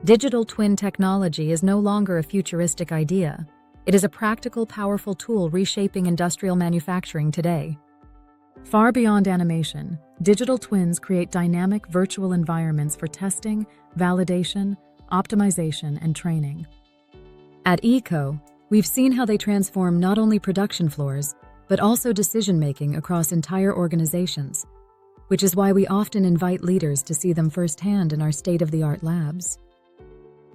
Digital twin technology is no longer a futuristic idea. It is a practical, powerful tool reshaping industrial manufacturing today. Far beyond animation, digital twins create dynamic virtual environments for testing, validation, optimization, and training. At EECO, we've seen how they transform not only production floors, but also decision-making across entire organizations, which is why we often invite leaders to see them firsthand in our state-of-the-art labs.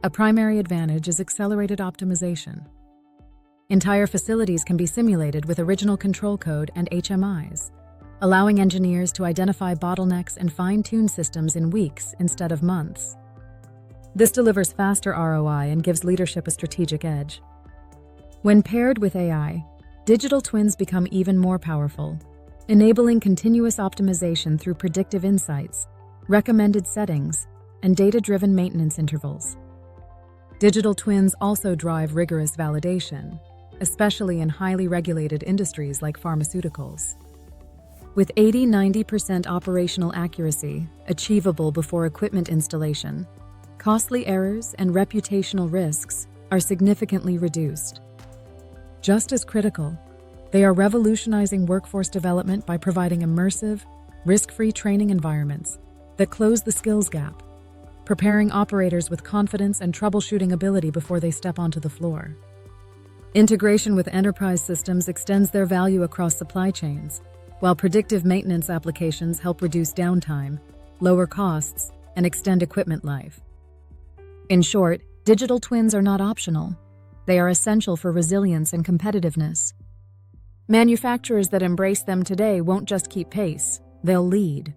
A primary advantage is accelerated optimization. Entire facilities can be simulated with original control code and HMIs, allowing engineers to identify bottlenecks and fine-tune systems in weeks instead of months. This delivers faster ROI and gives leadership a strategic edge. When paired with AI, digital twins become even more powerful, enabling continuous optimization through predictive insights, recommended settings, and data-driven maintenance intervals. Digital twins also drive rigorous validation, especially in highly regulated industries like pharmaceuticals. With 80–90% operational accuracy achievable before equipment installation, costly errors and reputational risks are significantly reduced. Just as critical, they are revolutionizing workforce development by providing immersive, risk-free training environments that close the skills gap, preparing operators with confidence and troubleshooting ability before they step onto the floor. Integration with enterprise systems extends their value across supply chains, while predictive maintenance applications help reduce downtime, lower costs, and extend equipment life. In short, digital twins are not optional. They are essential for resilience and competitiveness. Manufacturers that embrace them today won't just keep pace, they'll lead.